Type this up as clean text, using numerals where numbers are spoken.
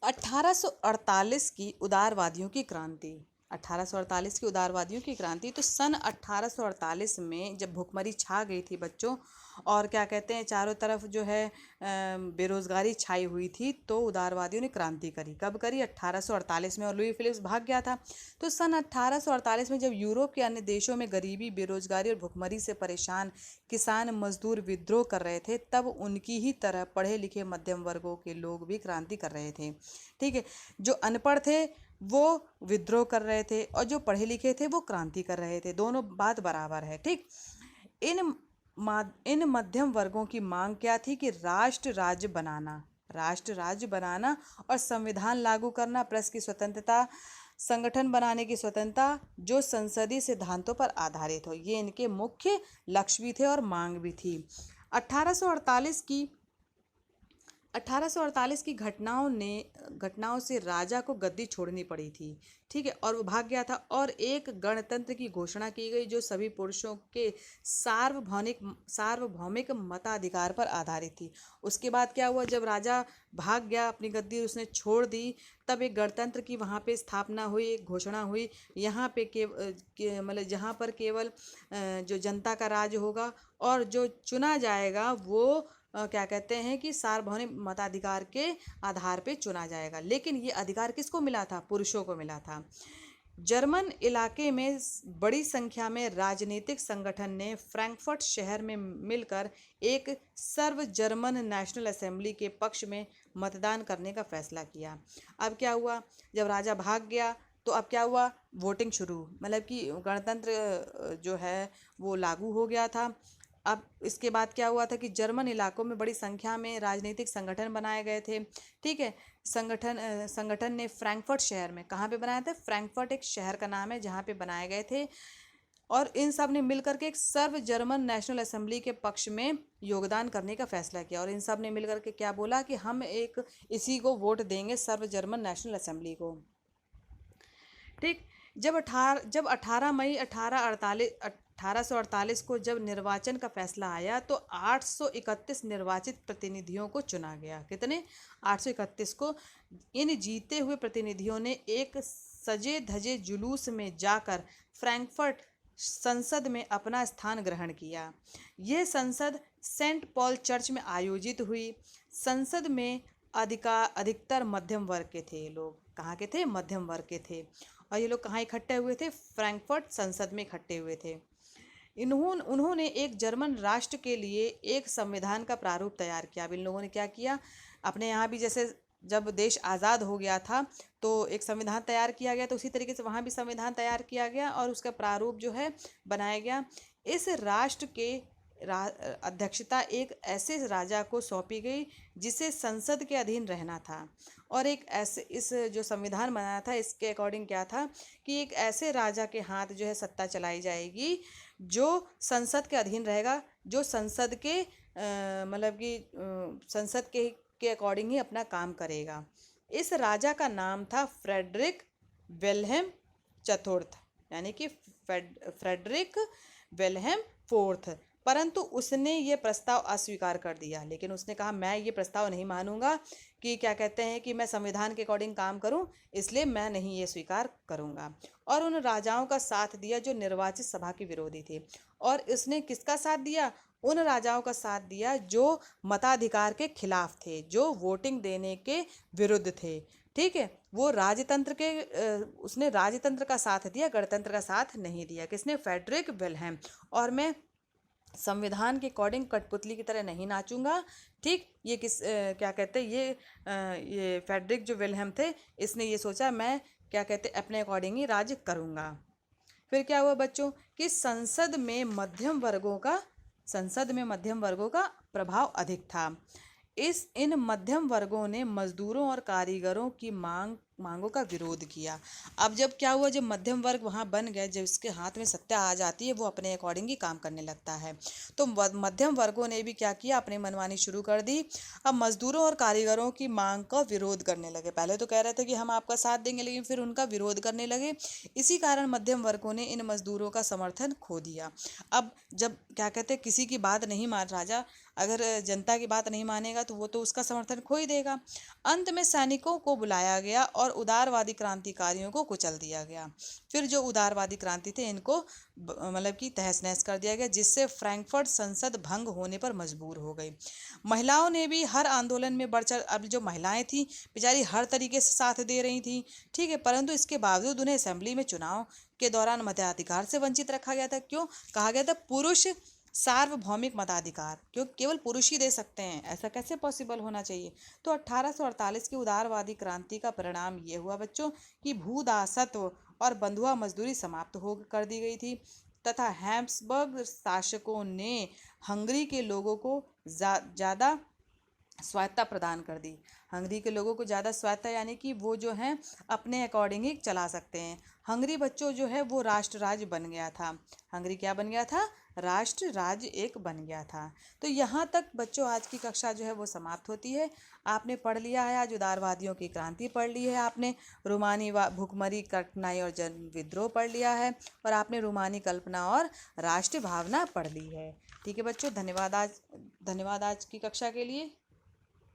1848 की उदारवादियों की क्रांति। 1848 की उदारवादियों की क्रांति। तो सन 1848 में जब भुखमरी छा गई थी बच्चों, और क्या कहते हैं, चारों तरफ जो है बेरोजगारी छाई हुई थी, तो उदारवादियों ने क्रांति करी। कब करी? 1848 में। और लुई फिलिप्स भाग गया था। तो सन 1848 में जब यूरोप के अन्य देशों में गरीबी, बेरोजगारी और भुखमरी से परेशान किसान मजदूर विद्रोह कर रहे थे, तब उनकी ही तरह पढ़े लिखे मध्यम वर्गों के लोग भी क्रांति कर रहे थे। ठीक है, जो अनपढ़ थे वो विद्रोह कर रहे थे, और जो पढ़े लिखे थे वो क्रांति कर रहे थे। दोनों बात बराबर है। ठीक, इन इन मध्यम वर्गों की मांग क्या थी कि राष्ट्र राज्य बनाना और संविधान लागू करना, प्रेस की स्वतंत्रता, संगठन बनाने की स्वतंत्रता जो संसदीय सिद्धांतों पर आधारित हो, ये इनके मुख्य लक्ष्य भी थे और मांग भी थी। 1848 की 1848 की घटनाओं से राजा को गद्दी छोड़नी पड़ी थी। ठीक है, और वो भाग गया था, और एक गणतंत्र की घोषणा की गई जो सभी पुरुषों के सार्वभौमिक मताधिकार पर आधारित थी। उसके बाद क्या हुआ? जब राजा भाग गया, अपनी गद्दी उसने छोड़ दी, तब एक गणतंत्र की वहाँ पे स्थापना हुई, एक घोषणा हुई। यहाँ पे मतलब जहाँ पर केवल जो जनता का राज होगा, और जो चुना जाएगा वो क्या कहते हैं कि सार्वभौमिक मताधिकार के आधार पे चुना जाएगा। लेकिन ये अधिकार किसको मिला था? पुरुषों को मिला था। जर्मन इलाके में बड़ी संख्या में राजनीतिक संगठन ने फ्रैंकफर्ट शहर में मिलकर एक सर्व जर्मन नेशनल असेंबली के पक्ष में मतदान करने का फैसला किया। अब क्या हुआ? जब राजा भाग गया तो अब क्या हुआ? वोटिंग शुरू, मतलब कि गणतंत्र जो है वो लागू हो गया था। अब इसके बाद क्या हुआ था कि जर्मन इलाकों में बड़ी संख्या में राजनीतिक संगठन बनाए गए थे। ठीक है, संगठन ने फ्रैंकफर्ट शहर में, कहाँ पे बनाए थे? फ्रैंकफर्ट एक शहर का नाम है जहाँ पे बनाए गए थे, और इन सब ने मिलकर के एक सर्व जर्मन नेशनल असेंबली के पक्ष में योगदान करने का फैसला किया। और इन सब ने मिलकर के क्या बोला कि हम एक इसी को वोट देंगे, सर्व जर्मन नेशनल असेंबली को। ठीक, जब 18 मई 1848 को जब निर्वाचन का फैसला आया, तो 831 निर्वाचित प्रतिनिधियों को चुना गया। कितने? 831 को। इन जीते हुए प्रतिनिधियों ने एक सजे धजे जुलूस में जाकर फ्रैंकफर्ट संसद में अपना स्थान ग्रहण किया। यह संसद सेंट पॉल चर्च में आयोजित हुई। संसद में अधिकतर मध्यम वर्ग के थे लोग। कहाँ के थे? मध्यम वर्ग के थे। और ये लोग कहाँ इकट्ठे हुए थे? फ्रैंकफर्ट संसद में इकट्ठे हुए थे। उन्होंने एक जर्मन राष्ट्र के लिए एक संविधान का प्रारूप तैयार किया। अब इन लोगों ने क्या किया? अपने यहाँ भी जैसे जब देश आज़ाद हो गया था तो एक संविधान तैयार किया गया, तो उसी तरीके से वहाँ भी संविधान तैयार किया गया और उसका प्रारूप जो है बनाया गया। इस राष्ट्र के अध्यक्षता एक ऐसे राजा को सौंपी गई जिसे संसद के अधीन रहना था। और एक ऐसे, इस जो संविधान बनाया था इसके अकॉर्डिंग क्या था कि एक ऐसे राजा के हाथ जो है सत्ता चलाई जाएगी जो संसद के अधीन रहेगा, जो संसद के मतलब कि संसद के अकॉर्डिंग ही अपना काम करेगा। इस राजा का नाम था फ्रेडरिक विल्हेम चतुर्थ, यानी कि फ्रेडरिक विल्हेम फोर्थ। परंतु उसने ये प्रस्ताव अस्वीकार कर दिया। लेकिन उसने कहा मैं ये प्रस्ताव नहीं मानूंगा कि क्या कहते हैं कि मैं संविधान के अकॉर्डिंग काम करूं, इसलिए मैं नहीं ये स्वीकार करूंगा। और उन राजाओं का साथ दिया जो निर्वाचित सभा के विरोधी थे। और इसने किसका साथ दिया? उन राजाओं का साथ दिया जो मताधिकार के खिलाफ थे, जो वोटिंग देने के विरुद्ध थे। ठीक है, वो राजतंत्र के उसने राजतंत्र का साथ दिया, गणतंत्र का साथ नहीं दिया। किसने? Frederick Wilhelm. और मैं संविधान के अकॉर्डिंग कठपुतली की तरह नहीं नाचूंगा। ठीक, ये क्या कहते हैं ये फ्रेडरिक जो विल्हेम थे, इसने ये सोचा मैं क्या कहते अपने अकॉर्डिंग ही राज करूंगा। फिर क्या हुआ बच्चों कि संसद में मध्यम वर्गों का प्रभाव अधिक था। इन मध्यम वर्गों ने मजदूरों और कारीगरों की मांगों का विरोध किया। अब जब क्या हुआ, जब मध्यम वर्ग वहाँ बन गया, जब इसके हाथ में सत्ता आ जाती है, वो अपने अकॉर्डिंग ही काम करने लगता है। तो मध्यम वर्गों ने भी क्या किया, अपनी मनमानी शुरू कर दी। अब मजदूरों और कारीगरों की मांग का विरोध करने लगे। पहले तो कह रहे थे कि हम आपका साथ देंगे, लेकिन फिर उनका विरोध करने लगे। इसी कारण मध्यम वर्गों ने इन मजदूरों का समर्थन खो दिया। अब जब क्या कहते हैं, किसी की बात नहीं मान, राजा अगर जनता की बात नहीं मानेगा तो वो तो उसका समर्थन खो ही देगा। अंत में सैनिकों को बुलाया गया और उदारवादी क्रांतिकारियों को कुचल दिया गया। फिर जो उदारवादी क्रांति थे, इनको मतलब कि तहस नहस कर दिया गया, जिससे फ्रैंकफर्ट संसद भंग होने पर मजबूर हो गई। महिलाओं ने भी हर आंदोलन में बढ़ चढ़, अब जो महिलाएं थी बेचारी हर तरीके से साथ दे रही थी, ठीक है, परंतु इसके बावजूद उन्हें असेंबली में चुनाव के दौरान मताधिकार से वंचित रखा गया था। क्यों कहा गया था? पुरुष सार्वभौमिक मताधिकार, क्यों केवल पुरुष ही दे सकते हैं, ऐसा कैसे पॉसिबल होना चाहिए। तो 1848 की उदारवादी क्रांति का परिणाम ये हुआ बच्चों कि भूदासत्व और बंधुआ मजदूरी समाप्त हो कर दी गई थी, तथा हैब्सबर्ग शासकों ने हंगरी के लोगों को ज़्यादा स्वायत्ता प्रदान कर दी। हंगरी के लोगों को ज़्यादा स्वायत्ता, यानी कि वो जो हैं अपने अकॉर्डिंग ही चला सकते हैं। हंगरी बच्चों जो है वो राष्ट्र राज्य बन गया था। हंगरी क्या बन गया था? राष्ट्र राज्य एक बन गया था। तो यहाँ तक बच्चों आज की कक्षा जो है वो समाप्त होती है। आपने पढ़ लिया है, आज उदारवादियों की क्रांति पढ़ ली है आपने, रूमानी भुखमरी कठिनाई और जन विद्रोह पढ़ लिया है, और आपने रूमानी कल्पना और राष्ट्रीय भावना पढ़ ली है। ठीक है बच्चों, धन्यवाद आज की कक्षा के लिए।